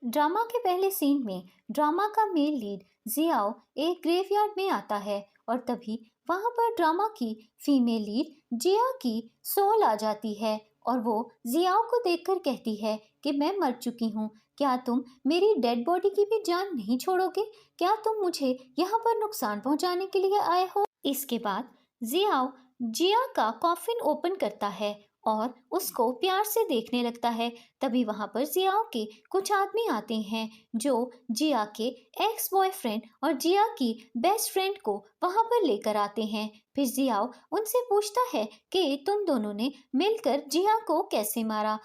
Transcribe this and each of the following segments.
Drama के पहले scene में ड्रामा का मेल लीड जियाओ एक ग्रेवयार्ड में आता है और तभी वहां पर ड्रामा की फीमेल लीड जिया की सोल आ जाती है और वो जियाओ को देखकर कहती है कि मैं मर चुकी हूँ। क्या तुम मेरी डेड बॉडी की भी जान नहीं छोड़ोगे? क्या तुम मुझे यहाँ पर नुकसान पहुँचाने के लिए आए हो? इसके बाद जियाओ जिया का कॉफिन ओपन करता है और उसको प्यार से देखने लगता है। तभी वहां पर जियाओ के कुछ आदमी आते हैं जो जिया के एक्स बॉयफ्रेंड और जिया की बेस्ट फ्रेंड को वहां पर लेकर आते हैं। फिर जियाओ उनसे पूछता है कि तुम दोनों ने मिलकर जिया को कैसे मारा।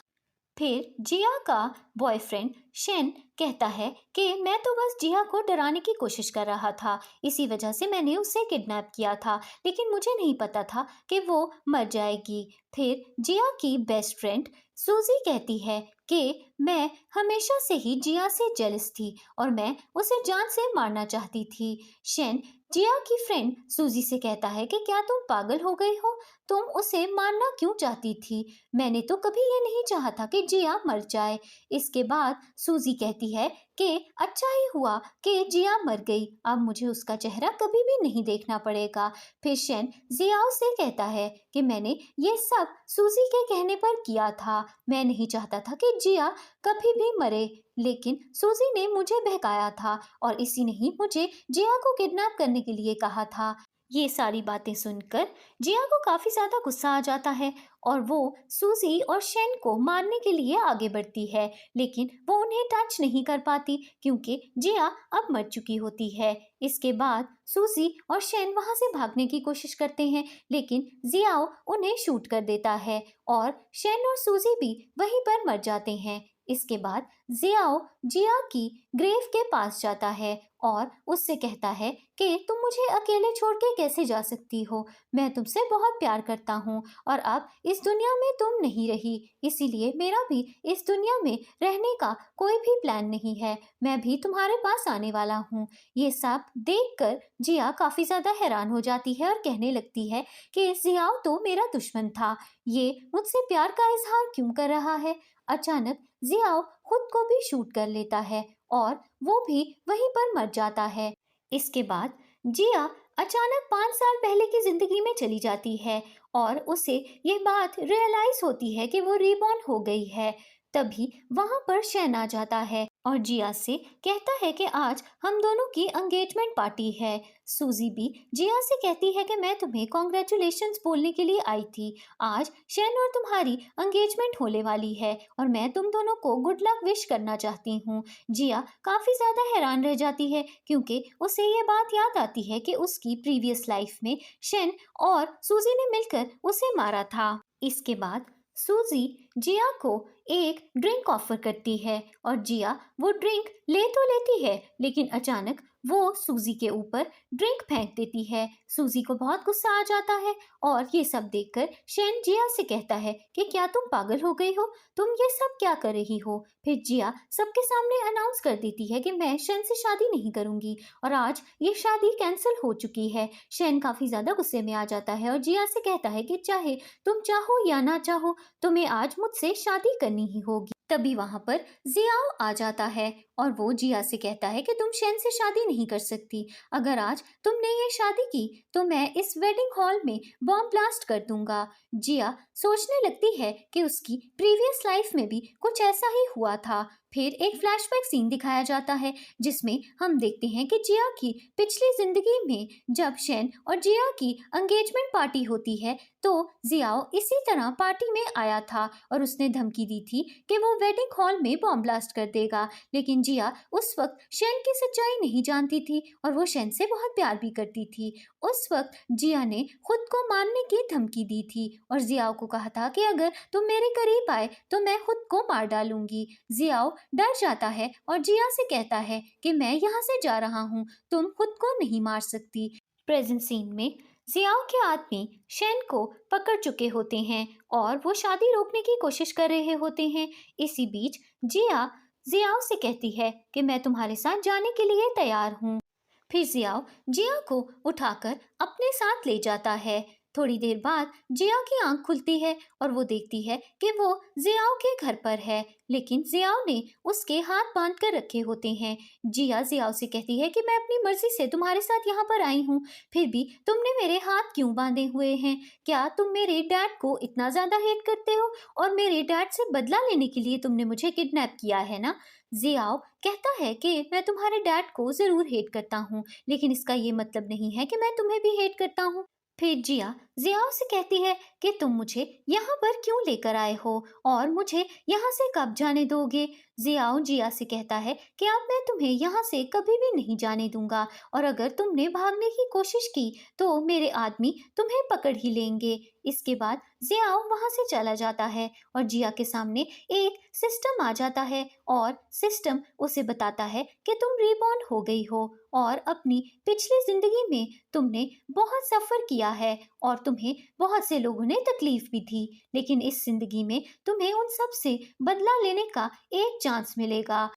फिर जिया का बॉयफ्रेंड शेन कहता है कि मैं तो बस जिया को डराने की कोशिश कर रहा था, इसी वजह से मैंने उसे किडनैप किया था, लेकिन मुझे नहीं पता था कि वो मर जाएगी। फिर जिया की बेस्ट फ्रेंड सूजी कहती है कि मैं हमेशा से ही जिया से जेलस थी और मैं उसे जान से मारना चाहती थी। शेन जिया की फ्रेंड सूजी से कहता है कि क्या तुम पागल हो गई हो? तुम उसे मारना क्यों चाहती थी? मैंने तो कभी ये नहीं चाहा था कि जिया मर जाए। इसके बाद सूजी कहती है कि अच्छा ही हुआ कि जिया मर गई, अब मुझे उसका चेहरा कभी भी नहीं देखना पड़ेगा। फिर शेन जियाओ से कहता है कि मैंने ये सब सूजी के कहने पर किया था, मैं नहीं चाहता था कि जिया कभी भी मरे, लेकिन सूजी ने मुझे बहकाया था और इसी ने ही मुझे जिया को किडनैप करने के लिए कहा था। ये सारी बातें सुनकर जिया को काफी ज्यादा गुस्सा आ जाता है और वो सूजी और शेन को मारने के लिए आगे बढ़ती है, लेकिन वो उन्हें टच नहीं कर पाती क्योंकि जिया अब मर चुकी होती है। इसके बाद सूजी और शेन वहां से भागने की कोशिश करते हैं, लेकिन जियाओ उन्हें शूट कर देता है और शेन और सूजी भी वहीं पर मर जाते हैं। इसके बाद जियाओ जिया की ग्रेव के पास जाता है और उससे कहता है कि तुम मुझे अकेले छोड़ के कैसे जा सकती हो? मैं तुमसे बहुत प्यार करता हूँ और अब इस दुनिया में तुम नहीं रही, इसीलिए मेरा भी इस दुनिया में रहने का कोई भी प्लान नहीं है, मैं भी तुम्हारे पास आने वाला हूँ। ये सब देखकर जिया काफी ज्यादा हैरान हो जाती है और कहने लगती है कि जियाओ तो मेरा दुश्मन था, ये मुझसे प्यार का इजहार क्यों कर रहा है? अचानक जियाओ खुद को भी शूट कर लेता है और वो भी वहीं पर मर जाता है। इसके बाद जिया अचानक 5 साल पहले की जिंदगी में चली जाती है और उसे ये बात रियलाइज होती है कि वो रीबॉर्न हो गई है। तभी वहां पर शैन आ जाता है और जिया से कहता है कि आज हम दोनों की एंगेजमेंट पार्टी है। सूजी भी जिया से कहती है कि मैं तुम्हें कॉन्ग्रेचुलेशंस बोलने के लिए आई थी, आज शैन और तुम्हारी एंगेजमेंट होने वाली है और मैं तुम दोनों को गुड लक विश करना चाहती हूँ। जिया काफी ज्यादा हैरान रह जाती है क्योंकि उसे ये बात याद आती है कि उसकी प्रीवियस लाइफ में शेन और सूजी ने मिलकर उसे मारा था। इसके बाद सूजी जिया को एक ड्रिंक ऑफर करती है और जिया वो ड्रिंक ले तो लेती है, लेकिन अचानक वो सूजी के ऊपर ड्रिंक फेंक देती है। सूजी को बहुत गुस्सा आ जाता है और ये सब देखकर शेन जिया से कहता है कि क्या तुम पागल हो गई हो? तुम ये सब क्या कर रही हो? फिर जिया सबके सामने अनाउंस कर देती है कि मैं शेन से शादी नहीं करूंगी और आज ये शादी कैंसिल हो चुकी है। शेन काफी ज्यादा गुस्से में आ जाता है और जिया से कहता है कि चाहे तुम चाहो या ना चाहो, तुम्हें आज मुझसे शादी करनी ही होगी। तभी वहां पर जियाओ आ जाता है और वो जिया से कहता है कि तुम शेन से शादी नहीं कर सकती, अगर आज तुमने ये शादी की तो मैं इस वेडिंग हॉल में बॉम्ब ब्लास्ट कर दूंगा। जिया सोचने लगती है कि उसकी प्रीवियस लाइफ में भी कुछ ऐसा ही हुआ था। फिर एक फ्लैशबैक सीन दिखाया जाता है जिसमें हम देखते हैं कि जिया की पिछली जिंदगी में जब शेन और जिया की एंगेजमेंट पार्टी होती है तो जियाओ इसी तरह पार्टी में आया था और उसने धमकी दी थी कि वो वेडिंग हॉल में बॉम्ब ब्लास्ट कर देगा, लेकिन जिया उस वक्त शेन की सच्चाई नहीं जानती थी और वो शेन से बहुत प्यार भी करती थी। उस वक्त जिया ने खुद को मारने की धमकी दी थी और जियाओ को कहा था कि अगर तुम मेरे करीब आए तो मैं खुद को मार डालूंगी। जियाओ डर जाता है और जिया से कहता है कि मैं यहाँ से जा रहा हूँ, तुम खुद को नहीं मार सकती। प्रेजेंट सीन में जियाओ के आदमी शेन को पकड़ चुके होते हैं और वो शादी रोकने की कोशिश कर रहे होते हैं। इसी बीच जिया जियाओ से कहती है कि मैं तुम्हारे साथ जाने के लिए तैयार हूँ। फिर जियाओ जिया को उठाकर अपने साथ ले जाता है। थोड़ी देर बाद जिया की आंख खुलती है और वो देखती है कि वो जियाओ के घर पर है, लेकिन जियाओ ने उसके हाथ बांध कर रखे होते हैं। जिया जियाओ से कहती है कि मैं अपनी मर्जी से तुम्हारे साथ यहाँ पर आई हूँ, फिर भी तुमने मेरे हाथ क्यों बांधे हुए हैं? क्या तुम मेरे डैड को इतना ज्यादा हेट करते हो और मेरे डैड से बदला लेने के लिए तुमने मुझे किडनैप किया है ना? जियाओ कहता है कि मैं तुम्हारे डैड को जरूर हेट करता हूँ, लेकिन इसका ये मतलब नहीं है कि मैं तुम्हें भी हेट करता हूँ। फिर जिया जियाओ से कहती है कि तुम मुझे यहाँ पर क्यों लेकर आए हो और मुझे यहाँ से कब जाने दोगे? जियाओ जिया से कहता है कि अब मैं तुम्हें यहाँ से कभी भी नहीं जाने दूंगा, और अगर तुमने भागने की कोशिश की तो मेरे आदमी तुम्हें पकड़ ही लेंगे। इसके बाद जियाओ वहां से चला जाता है और जिया के सामने एक सिस्टम आ जाता है और सिस्टम उसे बताता है कि तुम रिबॉर्न हो गई हो और अपनी पिछली जिंदगी में तुमने बहुत सफर किया है और तुम्हें बहुत से लोगों ने तकलीफ भी दी, लेकिन इस जिंदगी में तुम्हें उन सब से बदला लेने का एक चांस मिलेगा।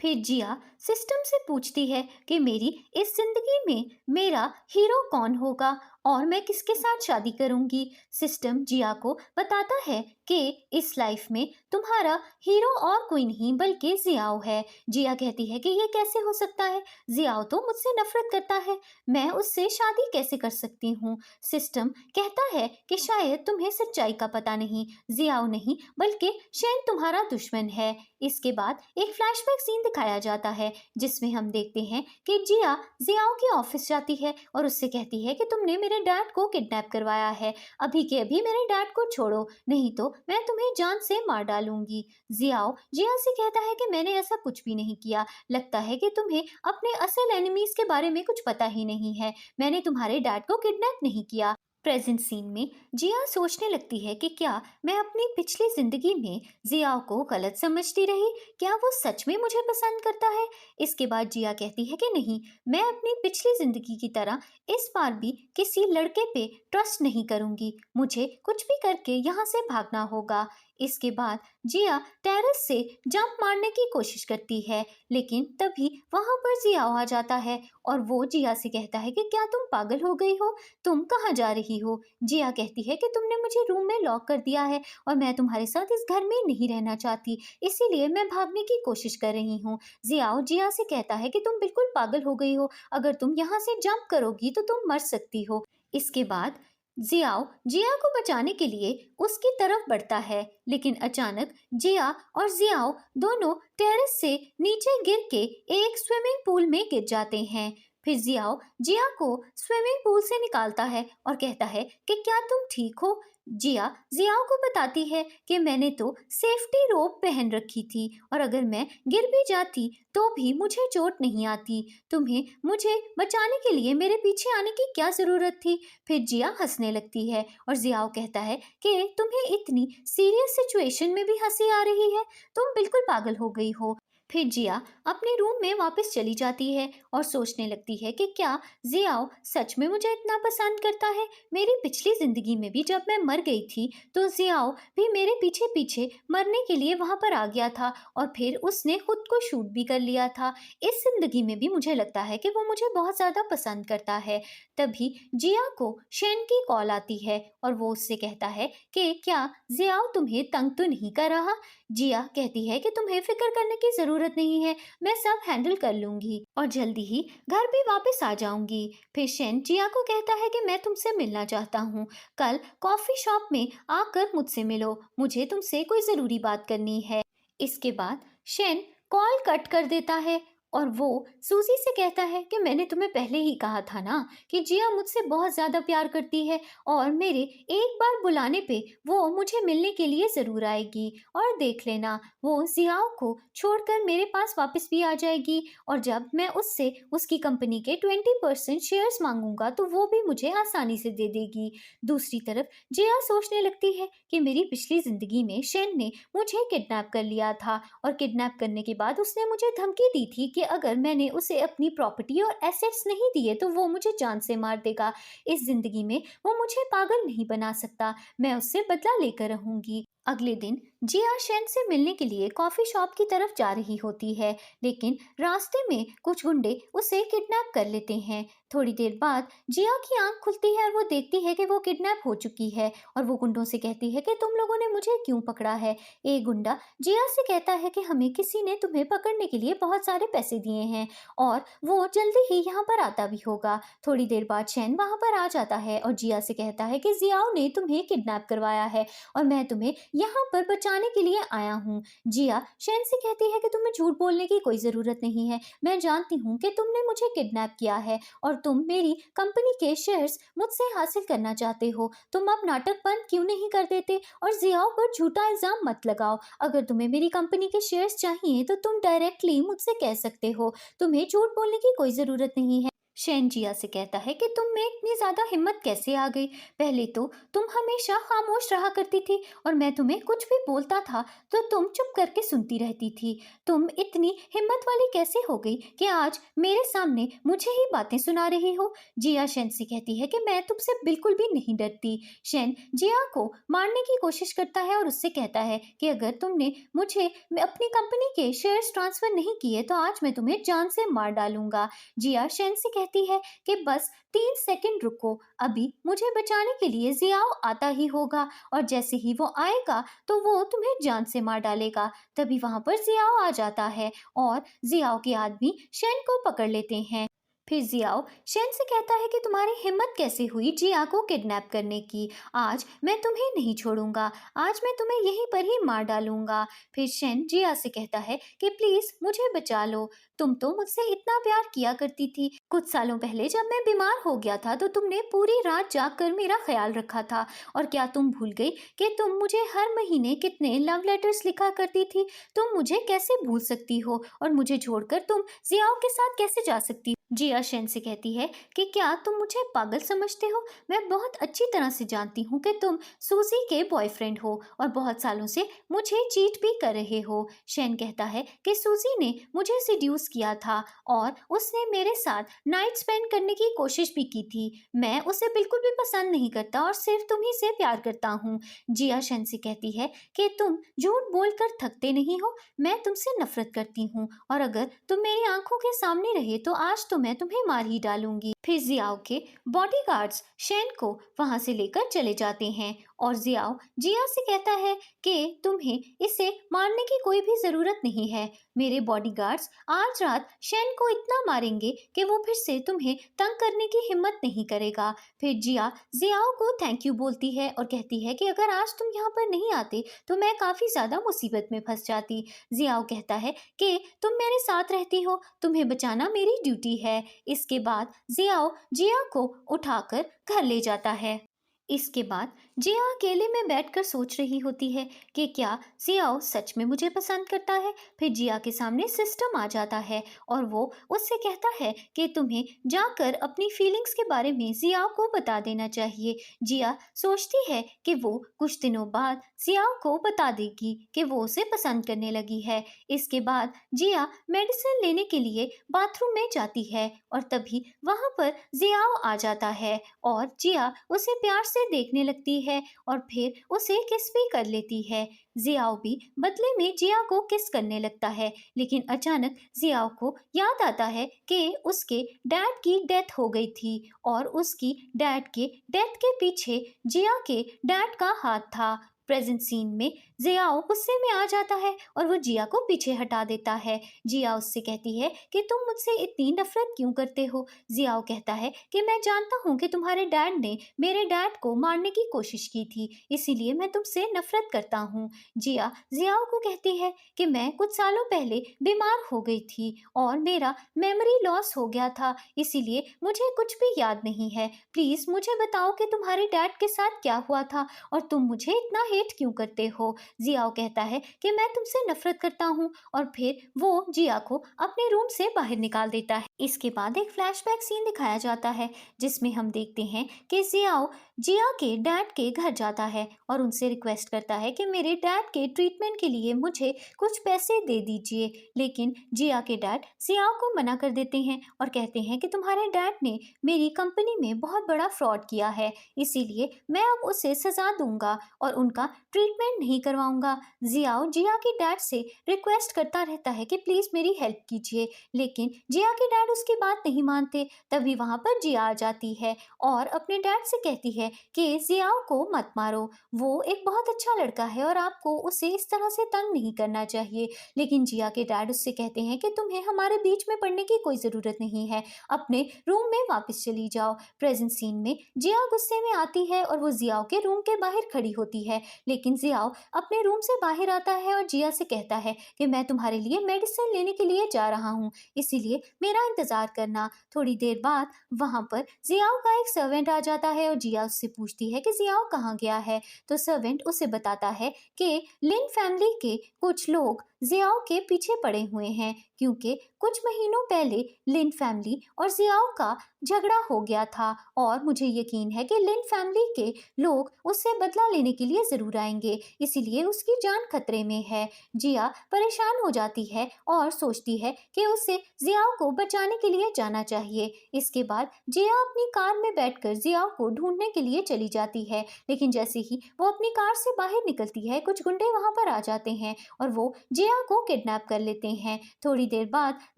फिर जिया सिस्टम से पूछती है कि मेरी इस जिंदगी में मेरा हीरो कौन होगा और मैं किसके साथ शादी करूंगी। सिस्टम जिया को बताता है कि इस लाइफ में तुम्हारा हीरो और कोई नहीं बल्कि जियाओ है। जिया कहती है कि ये कैसे हो सकता है? जियाओ तो मुझसे नफरत करता है, मैं उससे शादी कैसे कर सकती हूँ? सिस्टम कहता है कि शायद तुम्हें सच्चाई का पता नहीं, जियाओ नहीं बल्कि शेन तुम्हारा दुश्मन है। इसके बाद एक फ्लैशबैक सीन दिखाया जाता है जिसमें हम देखते हैं कि जिया जियाओ के ऑफिस जाती है और उससे कहती है कि तुमने मेरे डैड को किडनैप करवाया है, अभी के अभी मेरे डैड को छोड़ो, नहीं तो मैं तुम्हें जान से मार डालूंगी। जियाओ जिया से कहता है कि मैंने ऐसा कुछ भी नहीं किया, लगता है कि तुम्हें अपने असल एनिमीज के बारे में कुछ पता ही नहीं है, मैंने तुम्हारे डैड को किडनैप नहीं किया। प्रेजेंट सीन में जिया सोचने लगती है कि क्या मैं अपनी पिछली जिंदगी में जियाओ को गलत समझती रही, क्या वो सच में मुझे पसंद करता है? इसके बाद जिया कहती है कि नहीं, मैं अपनी पिछली जिंदगी की तरह इस बार भी किसी लड़के पे ट्रस्ट नहीं करूंगी, मुझे कुछ भी करके यहाँ से भागना होगा। इसके बाद जिया टेरेस से जंप मारने की कोशिश करती है, लेकिन तभी वहां पर जियाओ आ जाता है और वो जिया से कहता है कि क्या तुम पागल हो गई हो, तुम कहाँ जा रही हो? जिया कहती है कि तुमने मुझे रूम में लॉक कर दिया है और मैं तुम्हारे साथ इस घर में नहीं रहना चाहती, इसीलिए मैं भागने की कोशिश कर रही हूँ। जियाओ जिया से कहता है कि तुम बिल्कुल पागल हो गई हो, अगर तुम यहाँ से जंप करोगी तो तुम मर सकती हो। इसके बाद जियाओ जिया को बचाने के लिए उसकी तरफ बढ़ता है, लेकिन अचानक जिया और जियाओ दोनों टेरेस से नीचे गिर के एक स्विमिंग पूल में गिर जाते हैं। फिर जियाओ जिया को स्विमिंग पूल से निकालता है और कहता है कि क्या तुम ठीक हो? जिया जियाओ को बताती है कि मैंने तो सेफ्टी रोप पहन रखी थी और अगर मैं गिर भी जाती तो भी मुझे चोट नहीं आती, तुम्हें मुझे बचाने के लिए मेरे पीछे आने की क्या जरूरत थी? फिर जिया हंसने लगती है और जियाओ कहता है कि तुम्हें इतनी सीरियस सिचुएशन में भी हंसी आ रही है, तुम बिल्कुल पागल हो गई हो। फिर जिया अपने रूम में वापस चली जाती है और सोचने लगती है कि क्या जियाओ सच में मुझे इतना पसंद करता है? मेरी पिछली जिंदगी में भी जब मैं मर गई थी तो जियाओ भी मेरे पीछे पीछे मरने के लिए वहां पर आ गया था और फिर उसने खुद को शूट भी कर लिया था। इस जिंदगी में भी मुझे लगता है कि वो मुझे बहुत ज्यादा पसंद करता है। तभी जिया को शेन की कॉल आती है और वो उससे कहता है कि क्या जियाओ तुम्हें तंग तो नहीं कर रहा? जिया कहती है कि तुम्हें फिक्र करने की जरूरत नहीं है, मैं सब हैंडल कर लूंगी और जल्दी ही घर भी वापस आ जाऊंगी। फिर शेन जिया को कहता है कि मैं तुमसे मिलना चाहता हूँ, कल कॉफी शॉप में आकर मुझसे मिलो, मुझे तुमसे कोई जरूरी बात करनी है। इसके बाद शेन कॉल कट कर देता है और वो सूजी से कहता है कि मैंने तुम्हें पहले ही कहा था ना कि जिया मुझसे बहुत ज्यादा प्यार करती है और मेरे एक बार बुलाने पे वो मुझे मिलने के लिए जरूर आएगी, और देख लेना वो जियाओ को छोड़कर मेरे पास वापस भी आ जाएगी और जब मैं उससे उसकी कंपनी के 20% शेयर्स मांगूंगा तो वो भी मुझे आसानी से दे देगी। दूसरी तरफ जिया सोचने लगती है कि मेरी पिछली जिंदगी में शेन ने मुझे किडनैप कर लिया था और किडनैप करने के बाद उसने मुझे धमकी दी थी कि अगर मैंने उसे अपनी प्रॉपर्टी और एसेट्स नहीं दिए तो वो मुझे जान से मार देगा। इस जिंदगी में वो मुझे पागल नहीं बना सकता, मैं उससे बदला लेकर रहूंगी। अगले दिन जिया शेन से मिलने के लिए कॉफी शॉप की तरफ जा रही होती है, लेकिन रास्ते में कुछ गुंडे उसे किडनैप कर लेते हैं। थोड़ी देर बाद जिया की आंख खुलती है और वो देखती है कि वो किडनैप हो चुकी है और वो गुंडों से कहती है कि तुम लोगों ने मुझे क्यों पकड़ा है। एक गुंडा जिया से कहता है कि हमें किसी ने तुम्हें पकड़ने के लिए बहुत सारे पैसे दिए हैं और वो जल्दी ही यहाँ पर आता भी होगा। थोड़ी देर बाद शैन वहाँ पर आ जाता है और जिया से कहता है कि जियाओ ने तुम्हें किडनैप करवाया है और मैं तुम्हें यहाँ पर बचाने के लिए आया हूँ। जिया शैन से कहती है कि तुम्हें झूठ बोलने की कोई ज़रूरत नहीं है, मैं जानती हूँ कि तुमने मुझे किडनैप किया है और तुम मेरी कंपनी के शेयर्स मुझसे हासिल करना चाहते हो। तुम अब नाटक बंद क्यों नहीं कर देते और जियाओ पर झूठा इल्ज़ाम मत लगाओ। अगर तुम्हें मेरी कंपनी के शेयर्स चाहिए तो तुम डायरेक्टली मुझसे कह सकते हो, तुम्हें झूठ बोलने की कोई ज़रूरत नहीं है। शैन जिया से कहता है कि तुम में इतनी ज़्यादा हिम्मत कैसे आ गई? पहले तो तुम हमेशा खामोश रहा करती थी और मैं तुम्हें कुछ भी बोलता था तो तुम चुप करके सुनती रहती थी। तुम इतनी हिम्मत वाली कैसे हो गई कि आज मेरे सामने मुझे ही बातें सुना रही हो? जिया शैन से कहती है कि मैं तुमसे बिल्कुल भी नहीं डरती। शैन जिया को मारने की कोशिश करता है और उससे कहता है कि अगर तुमने मुझे अपनी कंपनी के शेयर्स ट्रांसफ़र नहीं किए तो आज मैं तुम्हें जान से मार डालूंगा। जिया शैन से कहती है कि बस 3 सेकंड रुको, अभी मुझे बचाने के लिए जियाओ आता ही होगा और जैसे ही वो आएगा तो वो तुम्हें जान से मार डालेगा। तभी वहां पर जियाओ आ जाता है और जियाओ के आदमी शैन को पकड़ लेते हैं। फिर जियाओ शैन से कहता है कि तुम्हारी हिम्मत कैसे हुई जिया को किडनैप करने की? आज मैं तुम्हें नहीं छोड़ूंगा, आज मैं तुम्हें यहीं पर ही मार डालूंगा। फिर शैन जिया से कहता है कि प्लीज मुझे बचा लो, तुम तो मुझसे इतना प्यार किया करती थी। कुछ सालों पहले जब मैं बीमार हो गया था तो तुमने पूरी रात जागकर मेरा ख्याल रखा था और क्या तुम भूल गई कि तुम मुझे हर महीने कितने लव लेटर्स लिखा करती थी? तुम मुझे कैसे भूल सकती हो और मुझे छोड़कर तुम जियाओ के साथ कैसे जा सकती हो? जिया शैन से कहती है कि क्या तुम मुझे पागल समझते हो? मैं बहुत अच्छी तरह से जानती हूँ कि तुम सूजी के बॉयफ्रेंड हो और बहुत सालों से मुझे चीट भी कर रहे हो। शैन कहता है कि सूजी ने मुझे सिड्यूस किया था और उसने मेरे साथ नाइट स्पेंड करने की कोशिश भी की थी। मैं उसे बिल्कुल भी पसंद नहीं करता और सिर्फ तुम्ही से प्यार करता हूँ। जिया शैन से कहती है कि तुम झूठ बोलकर थकते नहीं हो, मैं तुमसे नफरत करती हूँ और अगर तुम मेरी आंखों के सामने रहे तो आज तो मैं तुम्हें मार ही डालूंगी। फिर जियाओ के बॉडीगार्ड्स शैन को वहां से लेकर चले जाते हैं और जियाओ जिया से कहता है कि तुम्हें इसे मारने की कोई भी जरूरत नहीं है। मेरे बॉडीगार्ड्स आज रात शैन को इतना मारेंगे कि वो फिर से तुम्हें तंग करने की हिम्मत नहीं करेगा। फिर जिया जियाओ को थैंक यू बोलती है और कहती है कि अगर आज तुम यहाँ पर नहीं आते तो मैं काफी ज्यादा मुसीबत में फंस जाती। जियाओ कहता है कि तुम मेरे साथ रहती हो, तुम्हें बचाना मेरी ड्यूटी है। इसके बाद जियाओ जिया को उठाकर घर ले जाता है। इसके बाद जिया अकेले में बैठकर सोच रही होती है कि क्या जियाओ सच में मुझे पसंद करता है। फिर जिया के सामने सिस्टम आ जाता है और वो उससे कहता है कि तुम्हें जाकर अपनी फीलिंग्स के बारे में जियाओ को बता देना चाहिए। जिया सोचती है कि वो कुछ दिनों बाद जियाओ को बता देगी कि वो उसे पसंद करने लगी है। इसके बाद जिया मेडिसिन लेने के लिए बाथरूम में जाती है और तभी वहां पर जियाओ आ जाता है और जिया उसे प्यार से देखने लगती है और फिर उसे किस भी कर लेती है। जियाओ भी बदले में जिया को किस करने लगता है, लेकिन अचानक जियाओ को याद आता है कि उसके डैड की डेथ हो गई थी और उसकी डैड के डेथ के पीछे जिया के डैड का हाथ था। प्रेजेंट सीन में जियाओ गुस्से में आ जाता है और वो जिया को पीछे हटा देता है। जिया उससे कहती है कि तुम मुझसे इतनी नफरत क्यों करते हो? जियाओ कहता है कि मैं जानता हूँ कि तुम्हारे डैड ने मेरे डैड को मारने की कोशिश की थी, इसीलिए मैं तुमसे नफरत करता हूँ। जिया जियाओ को कहती है कि मैं कुछ सालों पहले बीमार हो गई थी और मेरा मेमोरी लॉस हो गया था, इसीलिए मुझे कुछ भी याद नहीं है। प्लीज मुझे बताओ कि तुम्हारे डैड के साथ क्या हुआ था और तुम मुझे इतना हेट क्यों करते हो? जियाओ कहता है कि मैं तुमसे नफरत करता हूँ और फिर वो जिया को अपने रूम से बाहर निकाल देता है। इसके बाद एक फ्लैशबैक सीन दिखाया जाता है जिसमें हम देखते हैं कि जियाओ जिया के डैड के घर जाता है और उनसे रिक्वेस्ट करता है कि मेरे डैड के ट्रीटमेंट के लिए मुझे कुछ पैसे दे दीजिए, लेकिन जिया के डैड जियाओ को मना कर देते हैं और कहते हैं कि तुम्हारे डैड ने मेरी कंपनी में बहुत बड़ा फ्रॉड किया है, इसीलिए मैं अब उसे सजा दूंगा और उनका ट्रीटमेंट नहीं करवाऊंगा। जियाओ जिया के डैड से रिक्वेस्ट करता रहता है कि प्लीज़ मेरी हेल्प कीजिए, लेकिन जिया के डैड उसकी बात नहीं मानते। तभी वहाँ पर जिया आ जाती है और अपने डैड से कहती है कि जियाओ को मत मारो, वो एक बहुत अच्छा लड़का है और आपको उसे इस तरह से तंग नहीं करना चाहिए। लेकिन जिया के डैड उससे कहते हैं कि तुम्हें हमारे बीच में पड़ने की कोई ज़रूरत नहीं है, अपने रूम में वापस चली जाओ। प्रेजेंट सीन में जिया गुस्से में आती है और वो जियाओ के रूम के बाहर खड़ी होती है, लेकिन जियाओ अपने रूम से बाहर आता है और जिया से कहता है कि मैं तुम्हारे लिए मेडिसिन लेने के लिए जा रहा हूँ, इसीलिए मेरा इंतज़ार करना। थोड़ी देर बाद वहाँ पर जियाओ का एक सर्वेंट आ जाता है और जिया उससे पूछती है कि जियाओ कहाँ गया है। तो सर्वेंट उसे बताता है कि लिन फैमिली के कुछ लोग जियाओ के पीछे पड़े हुए हैं, क्योंकि कुछ महीनों पहले लिन फैमिली और जियाओ का झगड़ा हो गया था और मुझे यकीन है कि लिन फैमिली के लोग उससे बदला लेने के लिए ज़रूर आएंगे, इसीलिए उसकी जान खतरे में है। जिया परेशान हो जाती है और सोचती है कि उसे जियाओ को बचाने के लिए जाना चाहिए। इसके बाद जिया अपनी कार में बैठकर जियाओ को ढूंढने के लिए चली जाती है, लेकिन जैसे ही वो अपनी कार से बाहर निकलती है कुछ गुंडे वहां पर आ जाते हैं और वो जिया को किडनैप कर लेते हैं। थोड़ी देर बाद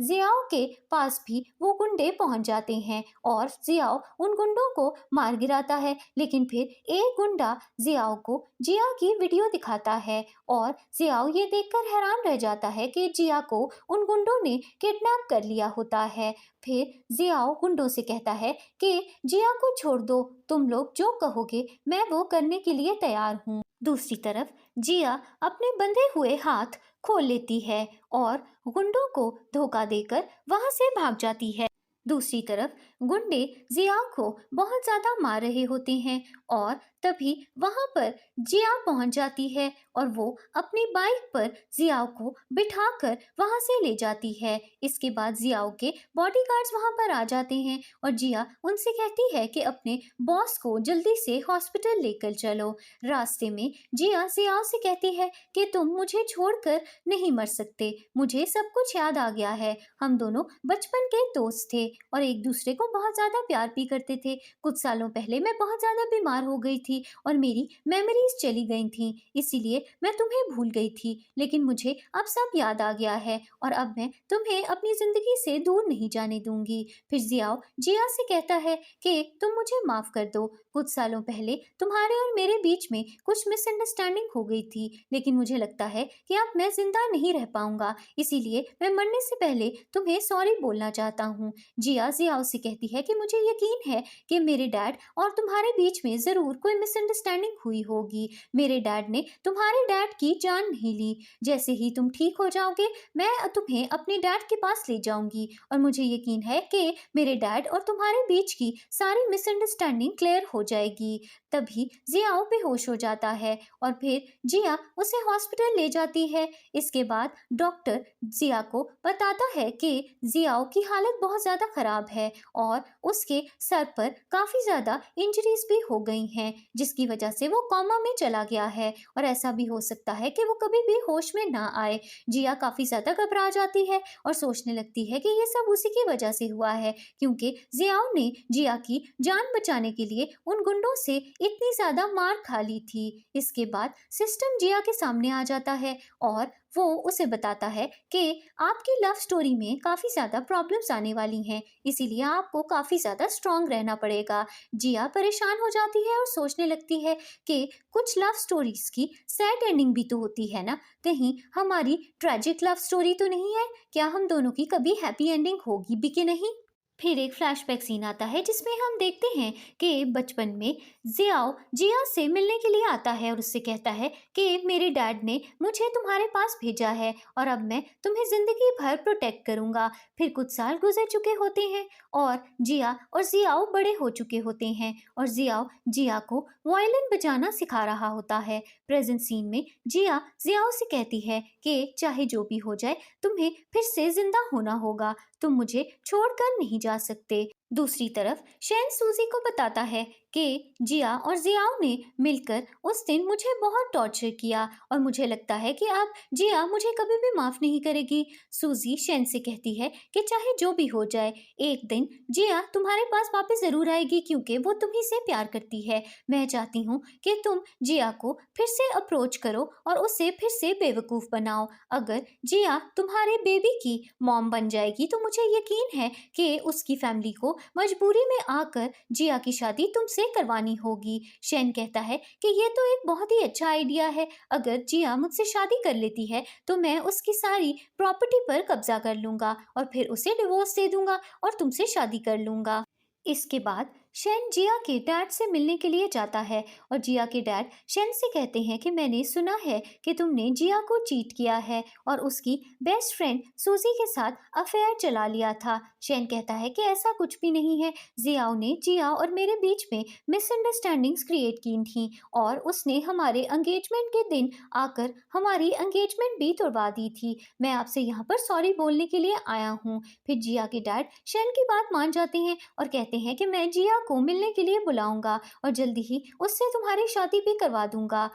जियाओ के पास भी वो गुंडे पहुंच जाते हैं और जियाओ उन गुंडों को मार गिराता है, लेकिन फिर एक गुंडा जियाओ को जिया की वीडियो दिखाता है और जियाओ ये देखकर हैरान रह जाता है कि जिया को उन गुंडों ने किडनैप कर लिया होता है। फिर जियाओ गुंडों से कहता है कि जिया को छोड़ दो, तुम लोग जो कहोगे मैं वो करने के लिए तैयार हूँ। दूसरी तरफ जिया अपने बंधे हुए हाथ खोल लेती है और गुंडों को धोखा देकर वहां से भाग जाती है। दूसरी तरफ गुंडे जिया को बहुत ज्यादा मार रहे होते हैं और तभी वहां पर जिया पहुंच जाती है और वो अपनी बाइक पर जियाओ को बिठाकर वहां से ले जाती है। इसके बाद जियाओ के बॉडीगार्ड्स वहां पर आ जाते हैं और जिया उनसे कहती है कि अपने बॉस को जल्दी से हॉस्पिटल लेकर चलो। रास्ते में जिया जियाओ से कहती है कि तुम मुझे छोड़कर नहीं मर सकते, मुझे सब कुछ याद आ गया है, हम दोनों बचपन के दोस्त थे और एक दूसरे को बहुत ज़्यादा प्यार भी करते थे। कुछ सालों पहले मैं बहुत ज़्यादा बीमार हो गई थी और मेरी मेमोरीज चली गई थी, इसीलिए मैं तुम्हें भूल गई थी, लेकिन मुझे अब सब याद आ गया है और अब मैं तुम्हें अपनी ज़िंदगी से दूर नहीं जाने दूंगी। फिर जियाओ जिया से कहता है कि तुम मुझे माफ़ कर दो, कुछ सालों पहले तुम्हारे और मेरे बीच में कुछ मिसअंडरस्टैंडिंग हो गई थी, लेकिन मुझे लगता है कि अब मैं जिंदा नहीं रह पाऊंगा, इसीलिए मैं मरने से पहले तुम्हें सॉरी बोलना चाहता हूँ। जिया जियाओ से कहती है कि मुझे यकीन है कि मेरे डैड और तुम्हारे बीच में ज़रूर कोई मिसअंडरस्टैंडिंग हुई होगी, मेरे डैड ने तुम्हारे डैड की जान नहीं ली, जैसे ही तुम ठीक हो जाओगे मैं तुम्हें अपने डैड के पास ले जाऊंगी और मुझे यकीन है कि मेरे डैड और तुम्हारे बीच की सारी मिसअंडरस्टैंडिंग क्लियर हो जाएगी। तभी जियाओ बेहोश हो जाता है और फिर जिया उसे हॉस्पिटल ले जाती है। इसके बाद डॉक्टर जिया को बताता है कि जियाओ की हालत बहुत ज़्यादा ख़राब है और उसके सर पर काफ़ी ज़्यादा इंजरीज भी हो गई हैं, जिसकी वजह से वो कोमा में चला गया है और ऐसा भी हो सकता है कि वो कभी भी होश में ना आए। जिया काफ़ी ज़्यादा घबरा जाती है और सोचने लगती है कि ये सब उसी की वजह से हुआ है, क्योंकि जियाओ ने जिया की जान बचाने के लिए उन गुंडों से इतनी ज़्यादा मार खा ली थी। इसके बाद सिस्टम जिया के सामने आ जाता है और वो उसे बताता है कि आपकी लव स्टोरी में काफ़ी ज़्यादा प्रॉब्लम्स आने वाली हैं, इसीलिए आपको काफ़ी ज़्यादा स्ट्रांग रहना पड़ेगा। जिया परेशान हो जाती है और सोचने लगती है कि कुछ लव स्टोरीज की सैड एंडिंग भी तो होती है ना, कहीं हमारी ट्रेजिक लव स्टोरी तो नहीं है, क्या हम दोनों की कभी हैप्पी एंडिंग होगी भी कि नहीं। फिर एक फ्लैशबैक सीन आता है जिसमें हम देखते हैं कि बचपन में जियाओ जिया से मिलने के लिए आता है और उससे कहता है कि मेरे डैड ने मुझे तुम्हारे पास भेजा है और अब मैं तुम्हें ज़िंदगी भर प्रोटेक्ट करूँगा। फिर कुछ साल गुजर चुके होते हैं और जिया और जियाओ बड़े हो चुके होते हैं और जियाओ जिया को वायलिन बजाना सिखा रहा होता है। प्रेजेंट सीन में जिया जियाओ से कहती है कि चाहे जो भी हो जाए तुम्हें फिर से जिंदा होना होगा, तुम मुझे छोड़कर नहीं जा सकते। दूसरी तरफ शैन सूजी को बताता है कि जिया और जियाओ ने मिलकर उस दिन मुझे बहुत टॉर्चर किया और मुझे लगता है कि अब जिया मुझे कभी भी माफ नहीं करेगी। सूजी शैन से कहती है कि चाहे जो भी हो जाए, एक दिन जिया तुम्हारे पास वापस जरूर आएगी क्योंकि वो तुम्ही से प्यार करती है। मैं चाहती हूँ कि तुम जिया को फिर से अप्रोच करो और उसे फिर से बेवकूफ बनाओ। अगर जिया तुम्हारे बेबी की मॉम बन जाएगी तो मुझे यकीन है कि उसकी फैमिली को मजबूरी में आकर जिया की शादी तुमसे करवानी होगी। शैन कहता है कि ये तो एक बहुत ही अच्छा आइडिया है। अगर जिया मुझसे शादी कर लेती है तो मैं उसकी सारी प्रॉपर्टी पर कब्जा कर लूंगा और फिर उसे डिवोर्स दे दूंगा और तुमसे शादी कर लूंगा। इसके बाद शैन जिया के डैड से मिलने के लिए जाता है और जिया के डैड शैन से कहते हैं कि मैंने सुना है कि तुमने जिया को चीट किया है और उसकी बेस्ट फ्रेंड सूजी के साथ अफेयर चला लिया था। शैन कहता है कि ऐसा कुछ भी नहीं है। जियाओ ने जिया और मेरे बीच में मिसअंडरस्टैंडिंग्स क्रिएट की थी और उसने हमारे एंगेजमेंट के दिन आकर हमारी एंगेजमेंट भी तोड़वा दी थी। मैं आपसे यहाँ पर सॉरी बोलने के लिए आया हूँ। फिर जिया के डैड शैन की बात मान जाते हैं और कहते हैं कि मैं जिया को मिलने के लिए बुलाऊंगा और जल्दी ही उससे तुम्हारी शादी भी करवा दूंगा।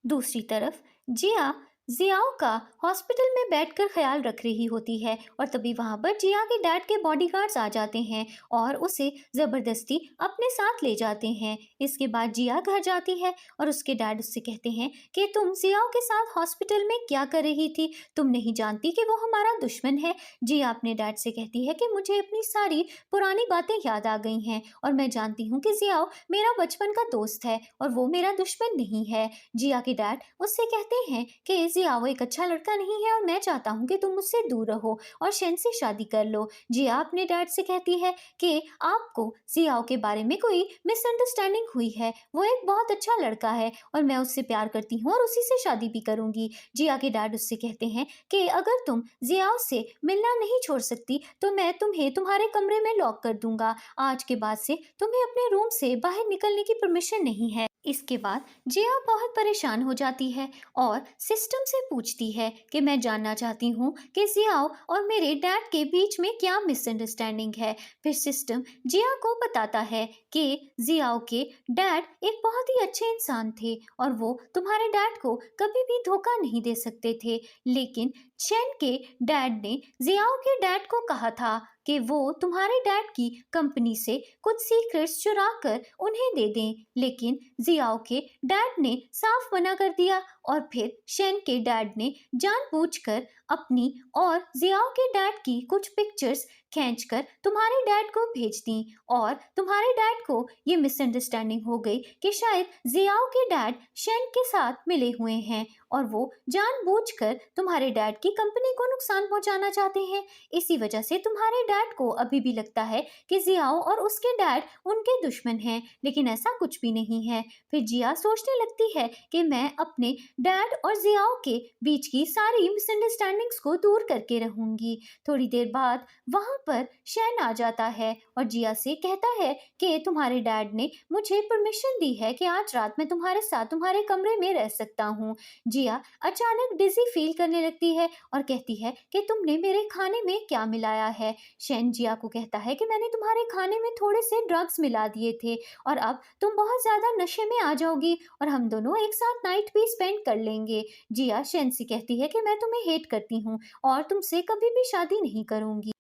दूसरी तरफ जिया जियाओ का हॉस्पिटल में बैठकर ख्याल रख रही होती है और तभी वहां पर जिया के डैड के बॉडीगार्ड्स आ जाते हैं और उसे जबरदस्ती अपने साथ ले जाते हैं। इसके बाद जिया घर जाती है और उसके डैड उससे कहते हैं कि तुम जियाओ के साथ हॉस्पिटल में क्या कर रही थी, तुम नहीं जानती कि वो हमारा दुश्मन है। जिया अपने डैड से कहती है कि मुझे अपनी सारी पुरानी बातें याद आ गई हैं और मैं जानती हूँ कि जियाओ मेरा बचपन का दोस्त है और वो मेरा दुश्मन नहीं है। जिया के डैड उससे कहते हैं कि जियाओ एक अच्छा लड़का नहीं है और मैं चाहता हूँ कि तुम मुझसे दूर रहो और शैन से शादी कर लो। जिया अपने डैड से कहती है कि आपको जियाओ के बारे में कोई मिसअंडरस्टैंडिंग हुई है, वो एक बहुत अच्छा लड़का है और मैं उससे प्यार करती हूँ और उसी से शादी भी करूंगी। जिया के डैड उससे कहते हैं कि अगर तुम जियाओ से मिलना नहीं छोड़ सकती तो मैं तुम्हें तुम्हारे कमरे में लॉक कर दूंगा। आज के बाद से तुम्हें अपने रूम से बाहर निकलने की परमिशन नहीं है। इसके बाद जिया बहुत परेशान हो जाती है और सिस्टम से पूछती है कि मैं जानना चाहती हूँ कि जियाओ और मेरे डैड के बीच में क्या मिसअंडरस्टैंडिंग है। फिर सिस्टम जिया को बताता है कि जियाओ के डैड एक बहुत ही अच्छे इंसान थे और वो तुम्हारे डैड को कभी भी धोखा नहीं दे सकते थे, लेकिन शैन के डैड ने जियाओ के डैड को कहा था कि वो तुम्हारे डैड की कंपनी से कुछ सीक्रेट्स चुरा कर उन्हें दे दें, लेकिन जियाओ के डैड ने साफ मना कर दिया और फिर शैन के डैड ने जानबूझकर अपनी और जियाओ के डैड की कुछ पिक्चर्स खींचकर तुम्हारे डैड को भेज दी और तुम्हारे डैड को ये मिसअंडरस्टैंडिंग हो गई कि शायद जियाओ के डैड शैन के साथ मिले हुए हैं और वो जानबूझकर तुम्हारे डैड की कंपनी को नुकसान पहुंचाना चाहते हैं। इसी वजह से तुम्हारे डैड को अभी भी लगता है कि जियाओ और उसके डैड उनके दुश्मन हैं, लेकिन ऐसा कुछ भी नहीं है। फिर जिया सोचने लगती है कि मैं अपने डैड और जियाओ के बीच की सारी मिसअंडरस्टैंडिंग्स को दूर करके रहूंगी। थोड़ी देर बाद वहां पर शैन आ जाता है और जिया से कहता है कि तुम्हारे डैड ने मुझे परमिशन दी है कि आज रात मैं तुम्हारे साथ तुम्हारे कमरे में रह सकता हूँ। जिया अचानक डिजी फील करने लगती है और कहती है कि तुमने मेरे खाने में क्या मिलाया है। शैन जिया को कहता है कि मैंने तुम्हारे खाने में थोड़े से ड्रग्स मिला दिए थे और अब तुम बहुत ज्यादा नशे में आ जाओगी और हम दोनों एक साथ नाइट भी स्पेंड कर लेंगे। जिया शैन से कहती है कि मैं तुम्हें हेट करती हूँ और तुमसे कभी भी शादी नहीं करूंगी।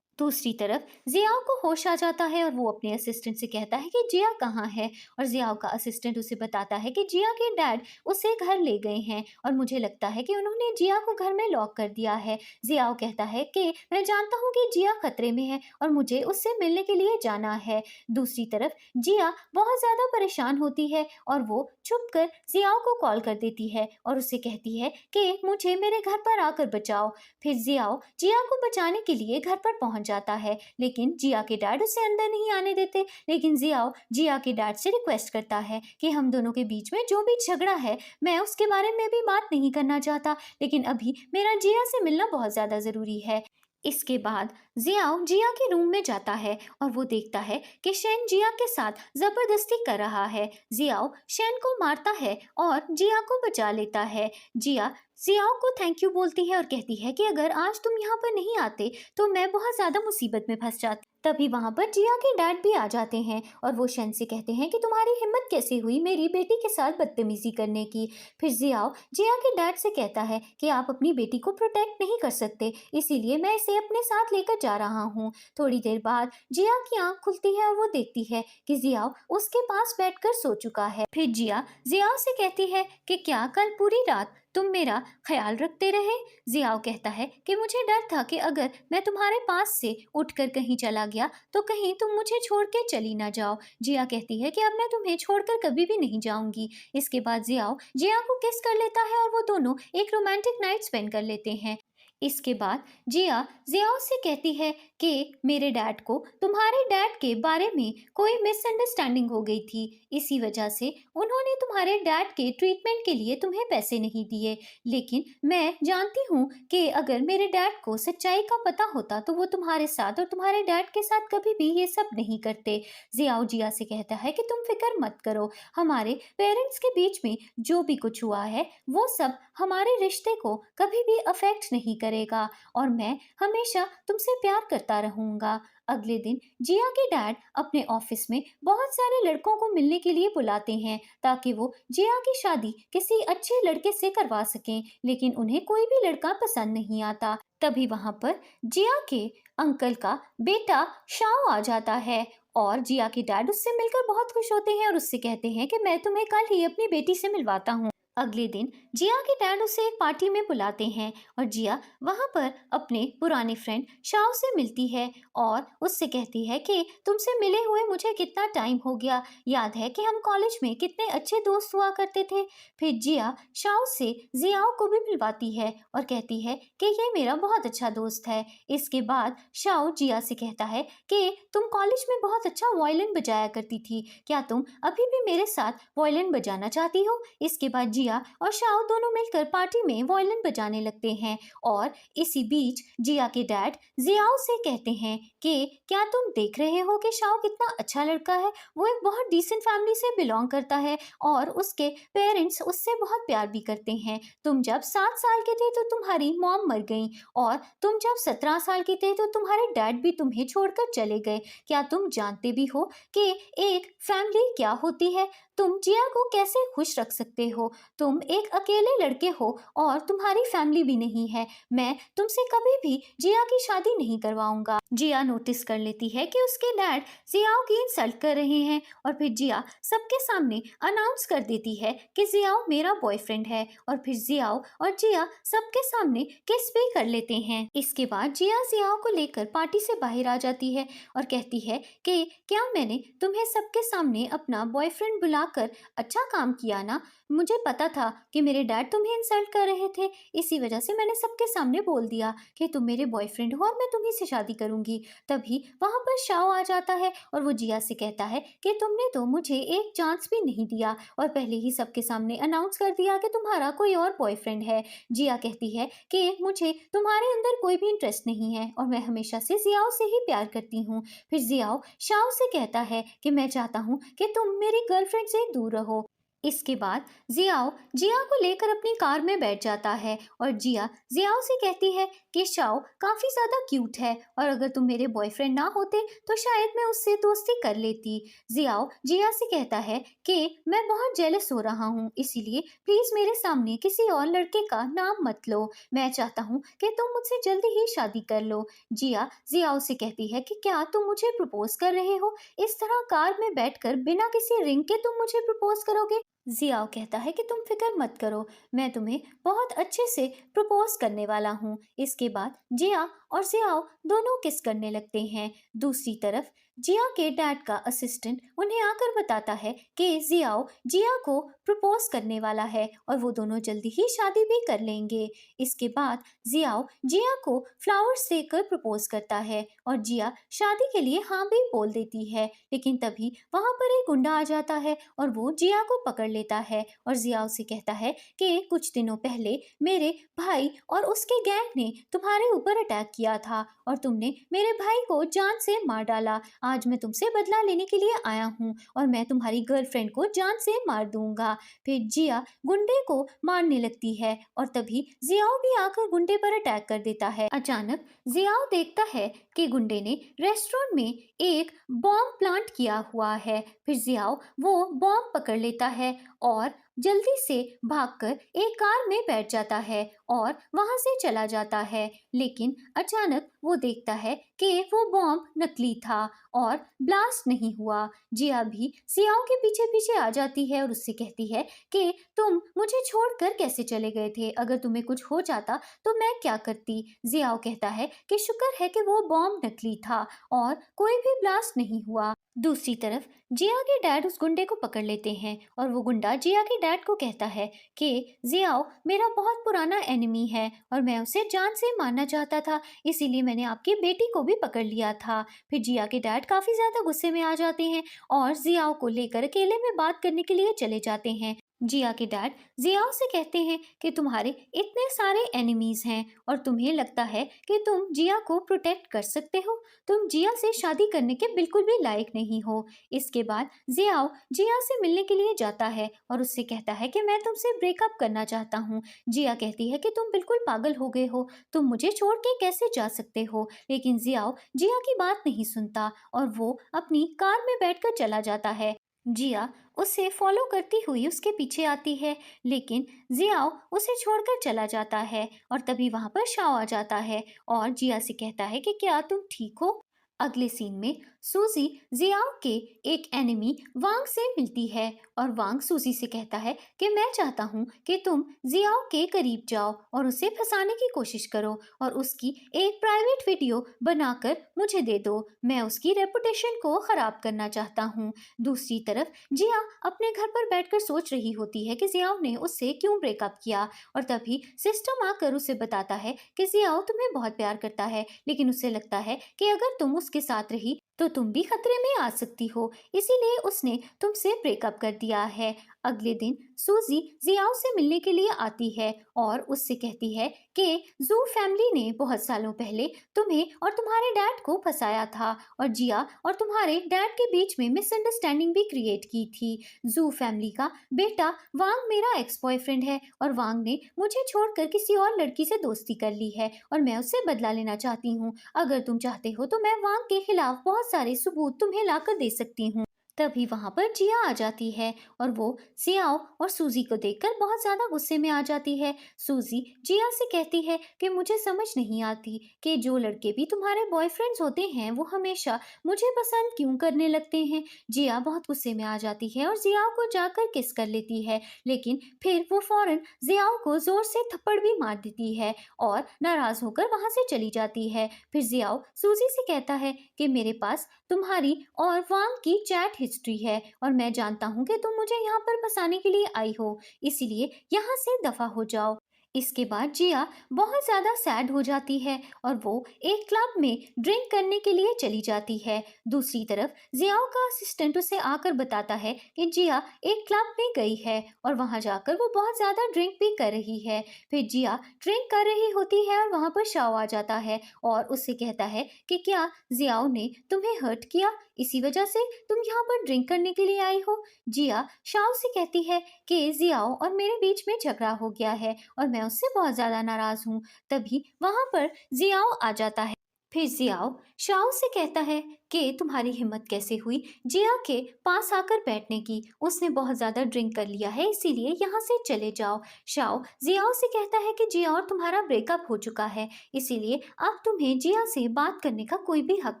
दूसरी तरफ जियाओ को होश आ जाता है और वो अपने असिस्टेंट से कहता है कि जिया कहाँ है और जियाओ का असिस्टेंट उसे बताता है कि जिया के डैड उसे घर ले गए हैं और मुझे लगता है कि उन्होंने जिया को घर में लॉक कर दिया है। जियाओ कहता है कि मैं जानता हूँ कि जिया खतरे में है और मुझे उससे मिलने के लिए जाना है। दूसरी तरफ जिया बहुत ज़्यादा परेशान होती है और वो छुप कर जियाओ को कॉल कर देती है और उसे कहती है कि मुझे मेरे घर पर आकर बचाओ। फिर जियाओ जिया को बचाने के लिए घर पर पहुंच जाता है, लेकिन जिया के डैड उसे अंदर नहीं आने देते। लेकिन जियाओ जिया के डैड से रिक्वेस्ट करता है कि हम दोनों के बीच में जो भी झगड़ा है मैं उसके बारे में भी बात नहीं करना चाहता, लेकिन अभी मेरा जिया से मिलना बहुत ज़्यादा ज़रूरी है। इसके बाद जियाओ जिया के रूम में जाता है और वो देखता है कि शैन जिया के साथ जबरदस्ती कर रहा है। जियाओ शैन को मारता है और जिया को बचा लेता है। जिया जियाओ को थैंक यू बोलती है और कहती है कि अगर आज तुम यहाँ पर नहीं आते तो मैं बहुत ज़्यादा मुसीबत में फंस जाती। तभी वहाँ पर जिया के डैड भी आ जाते हैं और वो शन से कहते हैं कि तुम्हारी हिम्मत कैसे हुई मेरी बेटी के साथ बदतमीजी करने की। फिर जियाओ जिया के डैड से कहता है कि आप अपनी बेटी को प्रोटेक्ट नहीं कर सकते, इसीलिए मैं इसे अपने साथ लेकर जा रहा हूँ। थोड़ी देर बाद जिया की आंख खुलती है और वो देखती है कि जियाओ उसके पास बैठकर सो चुका है। फिर जिया जियाओ से कहती है कि क्या कल पूरी रात तुम मेरा ख्याल रखते रहे। जियाओ कहता है कि मुझे डर था कि अगर मैं तुम्हारे पास से उठकर कहीं चला गया तो कहीं तुम मुझे छोड़ के चली ना जाओ। जिया कहती है कि अब मैं तुम्हें छोड़कर कभी भी नहीं जाऊंगी। इसके बाद जियाओ जिया को किस कर लेता है और वो दोनों एक रोमांटिक नाइट स्पेंड कर लेते हैं। इसके बाद जिया जियाओ से कहती है कि मेरे डैड को तुम्हारे डैड के बारे में कोई मिसअंडरस्टैंडिंग हो गई थी, इसी वजह से उन्होंने तुम्हारे डैड के ट्रीटमेंट के लिए तुम्हें पैसे नहीं दिए। लेकिन मैं जानती हूँ कि अगर मेरे डैड को सच्चाई का पता होता तो वो तुम्हारे साथ और तुम्हारे डैड के साथ कभी भी ये सब नहीं करते। जियाओ जिया से कहता है कि तुम फिक्र मत करो, हमारे पेरेंट्स के बीच में जो भी कुछ हुआ है वो सब हमारे रिश्ते को कभी भी अफेक्ट नहीं करेगा और मैं हमेशा तुमसे प्यार करता रहूंगा। अगले दिन जिया के डैड अपने ऑफिस में बहुत सारे लड़कों को मिलने के लिए बुलाते हैं ताकि वो जिया की शादी किसी अच्छे लड़के से करवा सकें, लेकिन उन्हें कोई भी लड़का पसंद नहीं आता। तभी वहां पर जिया के अंकल का बेटा शाओ आ जाता है और जिया के डैड उससे मिलकर बहुत खुश होते हैं और उससे कहते हैं कि मैं तुम्हें कल ही अपनी बेटी से मिलवाता हूँ। अगले दिन जिया के डैड उसे एक पार्टी में बुलाते हैं और जिया वहां पर अपने पुराने फ्रेंड शाओ से मिलती है और उससे कहती है कि तुमसे मिले हुए मुझे कितना टाइम हो गया, याद है कि हम कॉलेज में कितने अच्छे दोस्त हुआ करते थे। फिर जिया शाओ से जियाओ को भी मिलवाती है और कहती है कि ये मेरा बहुत अच्छा दोस्त है। इसके बाद शाओ जिया से कहता है कि तुम कॉलेज में बहुत अच्छा वायलिन बजाया करती थी, क्या तुम अभी भी मेरे साथ वायलिन बजाना चाहती हो। इसके बाद जिया और शाओ दोनों मिलकर पार्टी में वायलिन बजाने लगते हैं और इसी बीच जिया के डैड जियाओ से कहते हैं कि क्या तुम देख रहे हो कि शाओ कितना अच्छा लड़का है, वो एक बहुत डिसेंट फैमिली से बिलोंग करता है और उसके पेरेंट्स उससे बहुत प्यार भी करते हैं। तुम जब 7 साल के थे तो तुम्हारी मॉम मर गई और तुम जब 17 साल के थे तो तुम्हारे डैड भी तुम्हें छोड़कर चले गए। क्या तुम जानते भी हो कि एक फैमिली क्या होती है, तुम जिया को कैसे खुश रख सकते हो। तुम एक अकेले लड़के हो और तुम्हारी फैमिली भी नहीं है, मैं तुमसे कभी भी जिया की शादी नहीं करवाऊंगा। जिया नोटिस कर लेती है कि उसके डैड जियाओ की इंसल्ट कर रहे हैं और फिर जिया सबके सामने अनाउंस कर देती है कि जियाओ मेरा बॉयफ्रेंड है और फिर जियाओ और जिया सबके सामने किस भी कर लेते हैं। इसके बाद जिया जियाओ को लेकर पार्टी से बाहर आ जाती है और कहती है कि क्या मैंने तुम्हें सबके सामने अपना बॉयफ्रेंड बुलाकर अच्छा काम किया ना, मुझे पता था कि मेरे डैड तुम्हें इंसल्ट कर रहे थे, इसी वजह से मैंने सबके सामने बोल दिया कि तुम मेरे बॉयफ्रेंड हो और मैं तुम्ही से शादी करूंगी। तभी वहां पर शाओ आ जाता है और वो जिया से कहता है कि तुमने तो मुझे एक चांस भी नहीं दिया और पहले ही सबके सामने अनाउंस कर दिया कि तुम्हारा कोई और बॉयफ्रेंड है। जिया कहती है कि मुझे तुम्हारे अंदर कोई भी इंटरेस्ट नहीं है और मैं हमेशा से जियाओ से ही प्यार करती हूँ। फिर जियाओ शाओ से कहता है कि मैं चाहता हूँ कि तुम मेरी गर्लफ्रेंड से दूर रहो। इसके बाद जियाओ जिया को लेकर अपनी कार में बैठ जाता है और जिया जियाओ से कहती है कि शाओ काफी ज्यादा क्यूट है और अगर तुम मेरे बॉयफ्रेंड ना होते तो शायद मैं उससे दोस्ती कर लेती। जियाओ जिया से कहता है कि मैं बहुत जेलस हो रहा हूँ, इसीलिए प्लीज मेरे सामने किसी और लड़के का नाम मत लो, मैं चाहता हूँ कि तुम मुझसे जल्दी ही शादी कर लो। जिया जियाओ से कहती है कि क्या तुम मुझे प्रपोज कर रहे हो, इस तरह कार में बैठकर बिना किसी रिंग के तुम मुझे प्रपोज करोगे। जियाओ कहता है कि तुम फिक्र मत करो, मैं तुम्हें बहुत अच्छे से प्रपोज करने वाला हूँ। इसके बाद जिया और जियाओ दोनों किस करने लगते हैं। दूसरी तरफ जिया के डैड का असिस्टेंट उन्हें आकर बताता है कि जियाओ जिया को प्रपोज करने वाला है और वो दोनों जल्दी ही शादी भी कर लेंगे। इसके बाद जियाओ जिया को फ्लावर्स देकर प्रपोज करता है और जिया शादी के लिए हाँ भी बोल देती है, लेकिन तभी वहां पर एक गुंडा आ जाता है और वो जिया को पकड़ लेता है और जियाओ से कहता है कि कुछ दिनों पहले मेरे भाई और उसके गैंग ने तुम्हारे ऊपर अटैक किया था और तुमने मेरे भाई को जान से मार डाला, आज मैं तुमसे बदला लेने के लिए आया हूँ और मैं तुम्हारी गर्लफ्रेंड को जान से मार दूंगा। फिर जिया गुंडे को मारने लगती है और तभी जियाओ भी आकर गुंडे पर अटैक कर देता है। अचानक जियाओ देखता है कि गुंडे ने रेस्टोरेंट में एक बॉम्ब प्लांट किया हुआ है। फिर जियाओ वो बॉम्ब पकड़ लेता है और जल्दी से भागकर एक कार में बैठ जाता है और वहां से चला जाता है। लेकिन अचानक वो देखता है कि वो बॉम्ब नकली था और ब्लास्ट नहीं हुआ। जिया भी जियाओ के पीछे पीछे आ जाती है और उससे कहती है कि तुम मुझे छोड़कर कैसे चले गए थे? अगर तुम्हें कुछ हो जाता तो मैं क्या करती? जियाओ कहता है कि शुक्र है कि वो बॉम्ब नकली था और कोई भी ब्लास्ट नहीं हुआ। दूसरी तरफ जिया के डैड उस गुंडे को पकड़ लेते हैं और वो गुंडा जिया के डैड को कहता है कि जियाओ मेरा बहुत पुराना एनिमी है और मैं उसे जान से मारना चाहता था, इसीलिए मैंने आपकी बेटी को भी पकड़ लिया था। फिर जिया के डैड काफी ज्यादा गुस्से में आ जाते हैं और जियाओ को लेकर अकेले में बात करने के लिए चले जाते हैं। जिया के डैड जियाओ से कहते हैं कि तुम्हारे इतने सारे एनिमीज हैं और तुम्हें लगता है कि तुम जिया को प्रोटेक्ट कर सकते हो? तुम जिया से शादी करने के बिल्कुल भी लायक नहीं हो। इसके बाद जियाओ जिया से मिलने के लिए जाता है और उससे कहता है कि मैं तुमसे ब्रेकअप करना चाहता हूँ। जिया कहती है कि तुम बिल्कुल पागल हो गए हो, तुम मुझे छोड़ के कैसे जा सकते हो? लेकिन जियाओ जिया की बात नहीं सुनता और वो अपनी कार में बैठकर चला जाता है। जिया उसे फॉलो करती हुई उसके पीछे आती है, लेकिन जियाओ उसे छोड़कर चला जाता है और तभी वहां पर शाओ आ जाता है और जिया से कहता है कि क्या तुम ठीक हो? अगले सीन में सूजी जियाओ के एक एनिमी वांग से मिलती है और वांग सूजी से कहता है कि मैं चाहता हूँ कि तुम जियाओ के करीब जाओ और उसे फंसाने की कोशिश करो और उसकी एक प्राइवेट वीडियो बनाकर मुझे दे दो। मैं उसकी रेपुटेशन को खराब करना चाहता हूँ। दूसरी तरफ जिया अपने घर पर बैठकर सोच रही होती है कि जियाओ ने उससे क्यों ब्रेकअप किया और तभी सिस्टम आकर उसे बताता है कि जियाओ तुम्हें बहुत प्यार करता है, लेकिन उसे लगता है कि अगर तुम उसके साथ रही तो तुम भी खतरे में आ सकती हो, इसीलिए उसने तुमसे ब्रेकअप कर दिया है। अगले दिन सूजी जियाओ से मिलने के लिए आती है और उससे कहती है कि जू फैमिली ने बहुत सालों पहले तुम्हें और तुम्हारे डैड को फंसाया था और जिया और तुम्हारे डैड के बीच में मिसअंडरस्टैंडिंग भी क्रिएट की थी। जू फैमिली का बेटा वांग मेरा एक्स बॉयफ्रेंड है और वांग ने मुझे छोड़कर किसी और लड़की से दोस्ती कर ली है और मैं उससे बदला लेना चाहती हूँ। अगर तुम चाहते हो तो मैं वांग के खिलाफ बहुत सारे सबूत तुम्हें लाकर दे सकती हूँ। तभी वहां पर जिया आ जाती है और वो जियाओ और सूजी को देखकर बहुत ज्यादा गुस्से में आ जाती है। सूजी जिया से कहती है कि मुझे समझ नहीं आती कि जो लड़के भी तुम्हारे बॉयफ्रेंड्स होते हैं वो हमेशा मुझे पसंद क्यों करने लगते हैं। जिया बहुत गुस्से में आ जाती है और जियाओ को जाकर किस कर लेती है, लेकिन फिर वो फौरन जियाओ को जोर से थप्पड़ भी मार देती है और नाराज होकर वहां से चली जाती है। फिर जियाओ सूजी से कहता है कि मेरे पास तुम्हारी और वांग की चैट हिस्ट्री है और मैं जानता हूँ कि तुम मुझे यहाँ पर फंसाने के लिए आई हो, इसीलिए यहाँ से दफा हो जाओ। इसके बाद जिया बहुत ज्यादा सैड हो जाती है और वो एक क्लब में ड्रिंक करने के लिए चली जाती है। दूसरी तरफ जियाओ का असिस्टेंट उसे आकर बताता है कि जिया एक क्लब में गई है और वहां जाकर वो बहुत ज्यादा ड्रिंक भी कर रही है। फिर जिया ड्रिंक कर रही होती है और वहां पर शाओ आ जाता है और उससे कहता है कि क्या जियाओ ने तुम्हें हर्ट किया, इसी वजह से तुम यहाँ पर ड्रिंक करने के लिए आई हो? जिया शाओ से कहती है कि जियाओ और मेरे बीच में झगड़ा हो गया है और मैं उससे बहुत ज्यादा नाराज हूँ। तभी वहां पर जियाओ आ जाता है। फिर जियाओ शाओ से कहता है कि तुम्हारी हिम्मत कैसे हुई जिया के पास आकर बैठने की, उसने बहुत ज्यादा ड्रिंक कर लिया है, इसीलिए यहाँ से चले जाओ। शाओ जियाओ से कहता है कि जिया और तुम्हारा ब्रेकअप हो चुका है, इसीलिए अब तुम्हें जिया से बात करने का कोई भी हक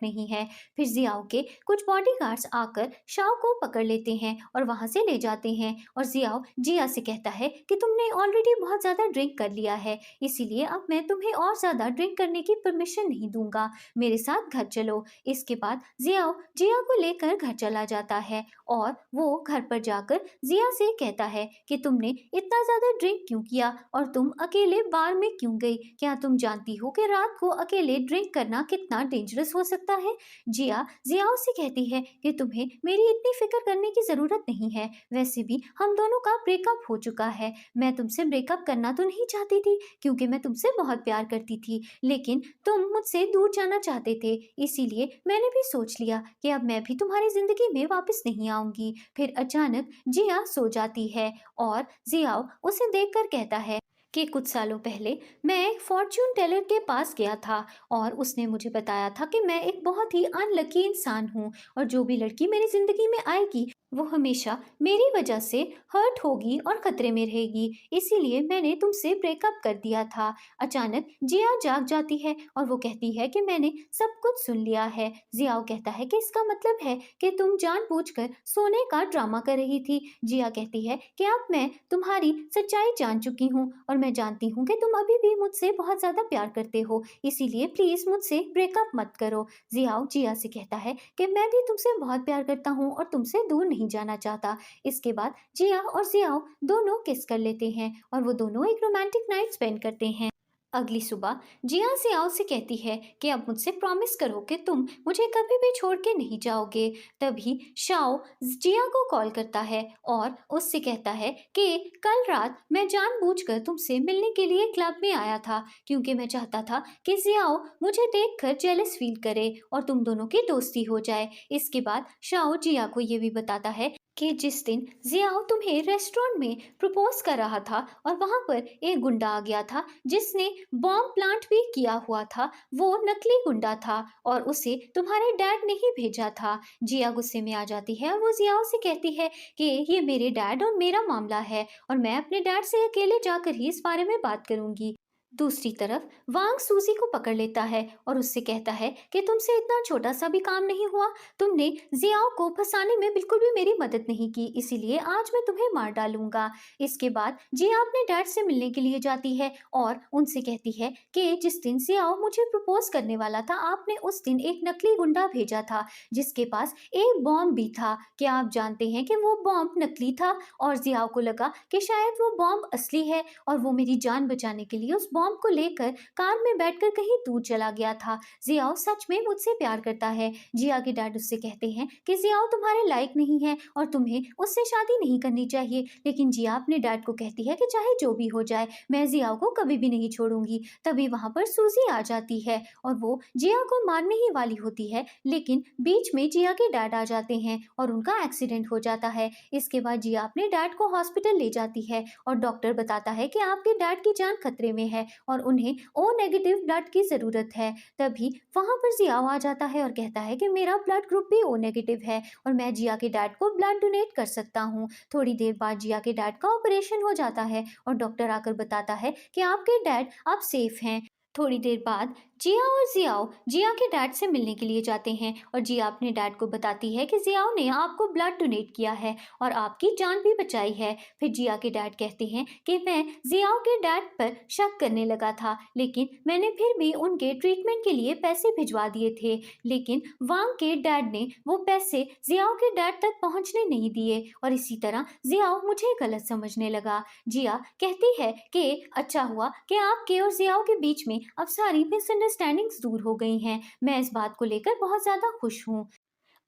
नहीं है। फिर जियाओ के कुछ बॉडीगार्ड्स आकर शाओ को पकड़ लेते हैं और वहां से ले जाते हैं और जियाओ जिया से कहता है कि तुमने ऑलरेडी बहुत ज्यादा ड्रिंक कर लिया है, इसीलिए अब मैं तुम्हें और ज्यादा ड्रिंक करने की परमिशन नहीं दूंगा, मेरे साथ घर चलो। इसके बाद जियाओ जिया को लेकर घर चला जाता है और वो घर पर जाकर जिया से कहता है कि तुमने इतना ज्यादा ड्रिंक क्यों किया और तुम अकेले बार में क्यों गई? क्या तुम जानती हो कि रात को अकेले ड्रिंक करना कितना डेंजरस हो सकता है? जिया जियाओ से कहती है कि तुम्हें मेरी इतनी फिक्र करने की जरूरत नहीं है, वैसे भी हम दोनों का ब्रेकअप हो चुका है। मैं तुमसे ब्रेकअप करना तो नहीं चाहती थी क्योंकि मैं तुमसे बहुत प्यार करती थी, लेकिन तुम मुझसे दूर जाना चाहते थे, इसीलिए मैंने भी सोच लिया कि अब मैं भी तुम्हारी जिंदगी में वापस नहीं आऊंगी। फिर अचानक जिया सो जाती है और जियाओ उसे देखकर कहता है कि कुछ सालों पहले मैं एक फॉर्च्यून टेलर के पास गया था और उसने मुझे बताया था कि मैं एक बहुत ही अनलकी इंसान हूँ और जो भी लड़की मेरी जिंदगी में आएगी वो हमेशा मेरी वजह से हर्ट होगी और खतरे में रहेगी, इसीलिए मैंने तुमसे ब्रेकअप कर दिया था। अचानक जिया जाग जाती है और वो कहती है कि मैंने सब कुछ सुन लिया है। जियाओ कहता है कि इसका मतलब है कि तुम जानबूझकर सोने का ड्रामा कर रही थी। जिया कहती है कि अब मैं तुम्हारी सच्चाई जान चुकी हूँ और मैं जानती हूँ कि तुम अभी भी मुझसे बहुत ज्यादा प्यार करते हो, इसीलिए प्लीज मुझसे ब्रेकअप मत करो। जियाओ जिया से कहता है कि मैं भी तुमसे बहुत प्यार करता हूँ और तुमसे दूर नहीं जाना चाहता। इसके बाद जिया और जियाओ दोनों किस कर लेते हैं और वो दोनों एक रोमांटिक नाइट स्पेंड करते हैं। अगली सुबह जिया जियाओ से कहती है कि अब मुझसे प्रॉमिस करो कि तुम मुझे कभी भी छोड़ के नहीं जाओगे। तभी शाओ जिया को कॉल करता है और उससे कहता है कि कल रात मैं जानबूझकर तुमसे मिलने के लिए क्लब में आया था क्योंकि मैं चाहता था कि जियाओ मुझे देखकर जेलस फील करे और तुम दोनों की दोस्ती हो जाए। इसके बाद शाओ जिया को ये भी बताता है कि जिस दिन जियाओ तुम्हें रेस्टोरेंट में प्रपोज कर रहा था और वहां पर एक गुंडा आ गया था जिसने बॉम्ब प्लांट भी किया हुआ था, वो नकली गुंडा था और उसे तुम्हारे डैड ने ही भेजा था। जिया गुस्से में आ जाती है और वो जियाओ से कहती है कि ये मेरे डैड और मेरा मामला है और मैं अपने डैड से अकेले जाकर ही इस बारे में बात करूंगी। दूसरी तरफ वांग सूजी को पकड़ लेता है और उससे कहता है कि तुमसे इतना छोटा सा भी काम नहीं हुआ, तुमने जियाओ को फंसाने में बिल्कुल भी मेरी मदद नहीं की, इसीलिए आज मैं तुम्हें मार डालूंगा। इसके बाद जिया अपने डैड से मिलने के लिए जाती है और उनसे कहती है कि जिस दिन जियाओ मुझे प्रपोज करने वाला था आपने उस दिन एक नकली गुंडा भेजा था जिसके पास एक बॉम्ब भी था। क्या आप जानते हैं कि वो बॉम्ब नकली था? और जियाओ को लगा कि शायद वो बॉम्ब असली है और वो मेरी जान बचाने के लिए उस बॉम्ब को लेकर कार में बैठकर कहीं दूर चला गया था। जियाओ सच में मुझसे प्यार करता है। जिया के डैड उससे कहते हैं कि जियाओ तुम्हारे लायक नहीं है और तुम्हें उससे शादी नहीं करनी चाहिए, लेकिन जिया अपने डैड को कहती है कि चाहे जो भी हो जाए मैं जियाओ को कभी भी नहीं छोड़ूंगी। तभी वहां पर सूजी आ जाती है और वो जिया को मारने ही वाली होती है, लेकिन बीच में जिया के डैड आ जाते हैं और उनका एक्सीडेंट हो जाता है। इसके बाद जिया अपने डैड को हॉस्पिटल ले जाती है और डॉक्टर बताता है कि आपके डैड की जान खतरे में है और उन्हें ओ नेगेटिव ब्लड की ज़रूरत है। तभी वहाँ पर जियाओ आ जाता है और कहता है कि मेरा ब्लड ग्रुप भी ओ नेगेटिव है और मैं जिया के डैड को ब्लड डोनेट कर सकता हूँ। थोड़ी देर बाद जिया के डैड का ऑपरेशन हो जाता है और डॉक्टर आकर बताता है कि आपके डैड अब सेफ हैं। थोड़ी देर बाद जिया और जियाओ जिया के डैड से मिलने के लिए जाते हैं और जिया अपने डैड को बताती है कि जियाओ ने आपको ब्लड डोनेट किया है और आपकी जान भी बचाई है। फिर जिया के डैड कहते हैं कि मैं जियाओ के डैड पर शक करने लगा था, लेकिन मैंने फिर भी उनके ट्रीटमेंट के लिए पैसे भिजवा दिए थे, लेकिन वांग के डैड ने वो पैसे जियाओ के डैड तक पहुंचने नहीं दिए और इसी तरह जियाओ मुझे गलत समझने लगा। जिया कहती है कि अच्छा हुआ कि आपके और जियाओ के बीच में अब सारी मिसअंडरस्टैंडिंग्स दूर हो गई हैं। मैं इस बात को लेकर बहुत ज्यादा खुश हूँ।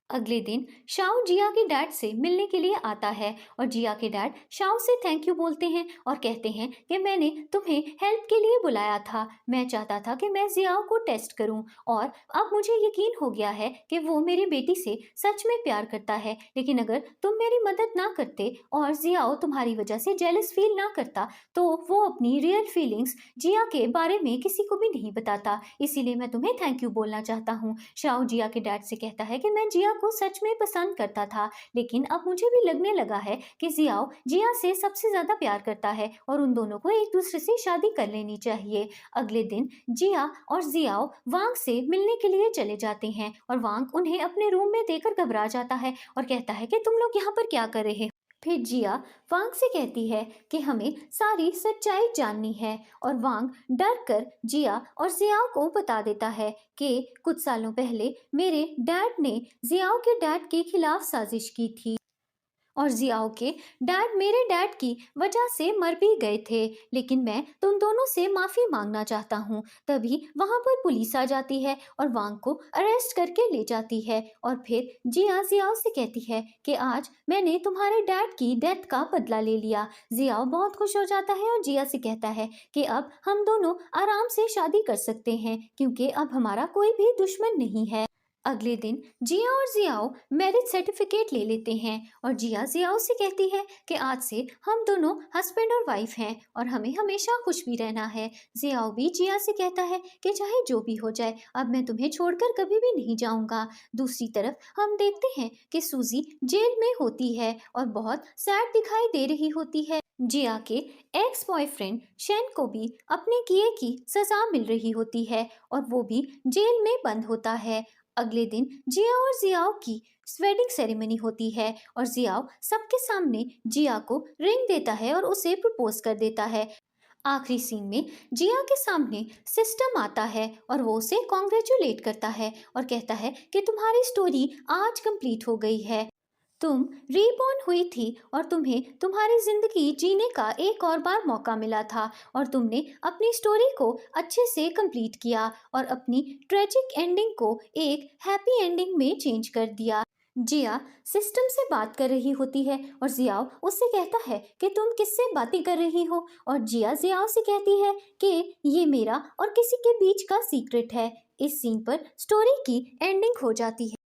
अगले दिन शाओ जिया के डैड से मिलने के लिए आता है और जिया के डैड शाओ से थैंक यू बोलते हैं और कहते हैं कि मैंने तुम्हें हेल्प के लिए बुलाया था, मैं चाहता था कि मैं जियाओ को टेस्ट करूं और अब मुझे यकीन हो गया है कि वो मेरी बेटी से सच में प्यार करता है, लेकिन अगर तुम मेरी मदद ना करते और जियाओ तुम्हारी वजह से जेलस फील ना करता तो वो अपनी रियल फीलिंग्स जिया के बारे में किसी को भी नहीं बताता, इसीलिए मैं तुम्हें थैंक यू बोलना चाहता हूँ। शाओ जिया के डैड से कहता है कि मैं जिया को सच में पसंद करता था, लेकिन अब मुझे भी लगने लगा है कि जियाओ जिया से सबसे ज्यादा प्यार करता है और उन दोनों को एक दूसरे से शादी कर लेनी चाहिए। अगले दिन जिया और जियाओ वांग से मिलने के लिए चले जाते हैं और वांग उन्हें अपने रूम में देकर घबरा जाता है और कहता है कि तुम लोग यहाँ पर क्या कर रहे हो। फिर जिया वांग से कहती है कि हमें सारी सच्चाई जाननी है और वांग डर कर जिया और जियाओ को बता देता है कि कुछ सालों पहले मेरे डैड ने जियाओ के डैड के खिलाफ साजिश की थी और जियाओ के डैड मेरे डैड की वजह से मर भी गए थे, लेकिन मैं तुम दोनों से माफ़ी मांगना चाहता हूँ। तभी वहाँ पर पुलिस आ जाती है और वांग को अरेस्ट करके ले जाती है और फिर जिया जियाओ से कहती है कि आज मैंने तुम्हारे डैड की डेथ का बदला ले लिया। जियाओ बहुत खुश हो जाता है और जिया से कहता है कि अब हम दोनों आराम से शादी कर सकते हैं क्योंकि अब हमारा कोई भी दुश्मन नहीं है। अगले दिन जिया और जियाओ मैरिज सर्टिफिकेट ले लेते हैं और जिया जियाओ से कहती है कि आज से हम दोनों हस्बैंड और वाइफ हैं और हमें हमेशा खुश भी रहना है। जियाओ भी जिया से कहता है कि चाहे जो भी हो जाए अब मैं तुम्हें छोड़कर कभी भी नहीं जाऊंगा। दूसरी तरफ हम देखते हैं कि सूजी जेल में होती है और बहुत सैड दिखाई दे रही होती है। जिया के एक्स बॉयफ्रेंड शेन को भी अपने किए की सजा मिल रही होती है और वो भी जेल में बंद होता है। अगले दिन जिया और जियाओ की वेडिंग सेरेमनी होती है और जियाओ सबके सामने जिया को रिंग देता है और उसे प्रपोज कर देता है। आखिरी सीन में जिया के सामने सिस्टम आता है और वो उसे कॉन्ग्रेचुलेट करता है और कहता है कि तुम्हारी स्टोरी आज कंप्लीट हो गई है। तुम रीबॉर्न हुई थी और तुम्हें तुम्हारी जिंदगी जीने का एक और बार मौका मिला था और तुमने अपनी स्टोरी को अच्छे से कंप्लीट किया और अपनी ट्रेजिक एंडिंग को एक हैप्पी एंडिंग में चेंज कर दिया। जिया सिस्टम से बात कर रही होती है और जियाओ उससे कहता है कि तुम किससे बातें कर रही हो और जिया जियाओ से कहती है कि ये मेरा और किसी के बीच का सीक्रेट है। इस सीन पर स्टोरी की एंडिंग हो जाती है।